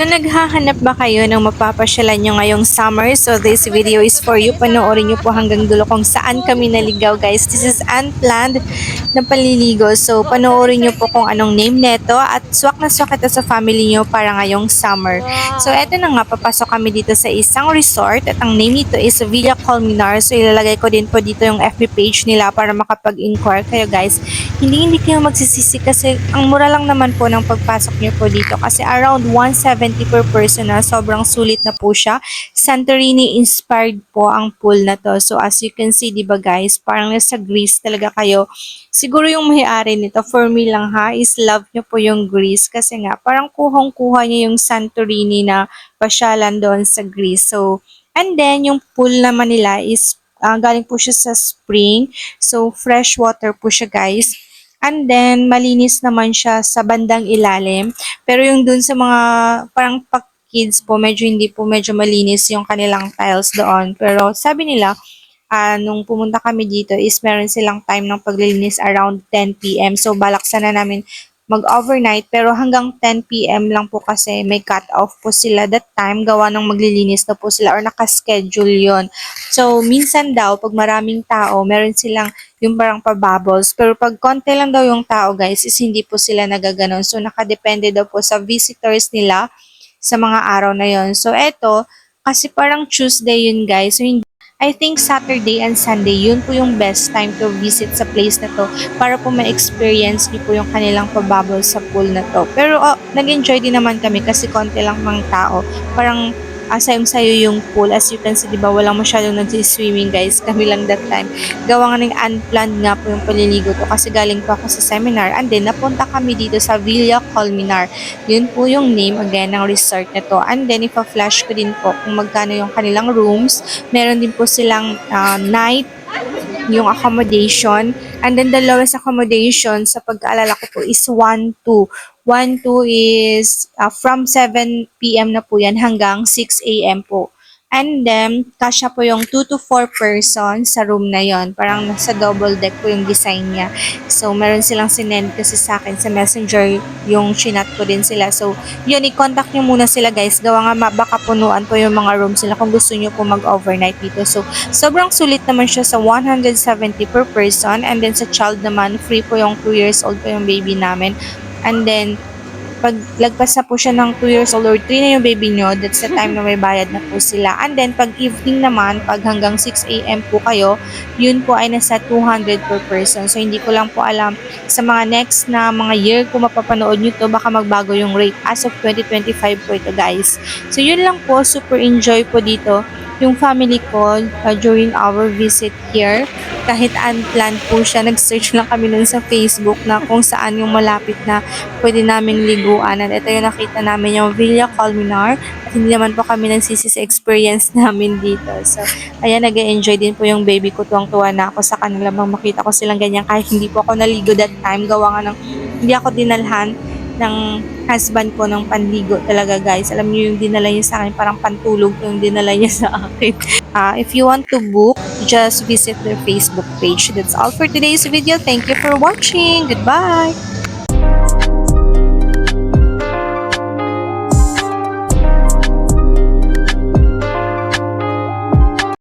So naghahanap ba kayo ng mapapasyalan nyo ngayong summer? So this video is for you. Panoorin nyo po hanggang dulo kung saan kami naligaw guys. This is unplanned na paliligo. So panoorin nyo po kung anong name neto at swak na swak ito sa family nyo para ngayong summer. So eto na nga, papasok kami dito sa isang resort at ang name nito is Villa Colmenar. So ilalagay ko din po dito yung FB page nila para makapag-inquire kayo guys. Hindi kayo magsisisi kasi ang mura lang naman po ng pagpasok nyo po dito kasi around 170 per person na sobrang sulit na po siya. Santorini inspired po ang pool na to. So as you can see, di ba guys, parang nasa Greece talaga kayo. Siguro yung may-ari nito, for me lang ha, is love nyo po yung Greece kasi nga parang kuhang-kuha niya yung Santorini na pasyalan doon sa Greece. So, and then yung pool naman nila is galing po siya sa spring. So, fresh water po siya guys. And then, malinis naman siya sa bandang ilalim. Pero yung dun sa mga parang kids po, medyo malinis yung kanilang tiles doon. Pero sabi nila, nung pumunta kami dito is meron silang time ng paglilinis around 10 p.m. So, balak sana namin mag-overnight. Pero hanggang 10 p.m. lang po kasi may cut-off po sila that time. Gawa ng maglilinis na po sila or nakaschedule yon. So, minsan daw, pag maraming tao, meron silang yung parang pa-bubbles. Pero pag konti lang daw yung tao guys, is hindi po sila nagaganon. So, nakadepende daw po sa visitors nila sa mga araw na yon. So, eto, kasi parang Tuesday yun guys. So, I think Saturday and Sunday, yun po yung best time to visit sa place na to para po ma-experience niyo po yung kanilang pa-bubble sa pool na to. Pero nag-enjoy din naman kami kasi konti lang mga tao. Parang sayong-sayo yung pool. As you can see, di ba, walang masyadong nag-swimming guys. Kami lang that time. Gawa nga ng unplanned nga po yung paliligo to kasi galing pa ako sa seminar. And then, napunta kami dito sa Villa Colmenar. Yun po yung name again ng resort na to. And then, ipa-flash ko din po kung magkano yung kanilang rooms. Meron din po silang night, yung accommodation. And then, the lowest accommodation sa pagkaalala ko po is 1-2. 1-2 is from 7 p.m. na po yan hanggang 6 a.m. po. And then, kasya po yung 2 to 4 person sa room na yon. Parang nasa double deck po yung design niya. So, meron silang sinend kasi sa akin sa messenger yung chinat ko din sila. So, yun, i-contact nyo muna sila guys. Gawa nga baka punuan po yung mga rooms sila kung gusto nyo po mag-overnight dito. So, sobrang sulit naman siya sa 170 per person. And then sa child naman, free po yung 2 years old po yung baby namin. And then, pag lagpas na po siya ng 2 years old or 3 na yung baby nyo, that's the time na may bayad na po sila. And then, pag evening naman, pag hanggang 6 a.m. po kayo, yun po ay nasa 200 per person. So, hindi ko lang po alam sa mga next na mga year kung mapapanood nyo to, baka magbago yung rate. As of 2025 po ito guys. So, yun lang po. Super enjoy po dito yung family ko during our visit here. Kahit unplanned po siya, nag-search lang kami nun sa Facebook na kung saan yung malapit na pwede naming liguan. At ito yung nakita namin yung Villa Colmenar. At hindi naman po kami nagsisi sa experience namin dito. So, ayan, nag-enjoy din po yung baby ko. Tuwang-tuwa na ako sa kanila bang makita ko silang ganyan. Kahit hindi po ako naligo that time. Gawa nga ng hindi ako dinalhan ng husband ko ng panligo talaga guys. Alam niyo yung dinala niya sa akin, parang pantulog yung dinala niya sa akin. If you want to book, just visit their Facebook page. That's all for today's video. Thank you for watching. Goodbye!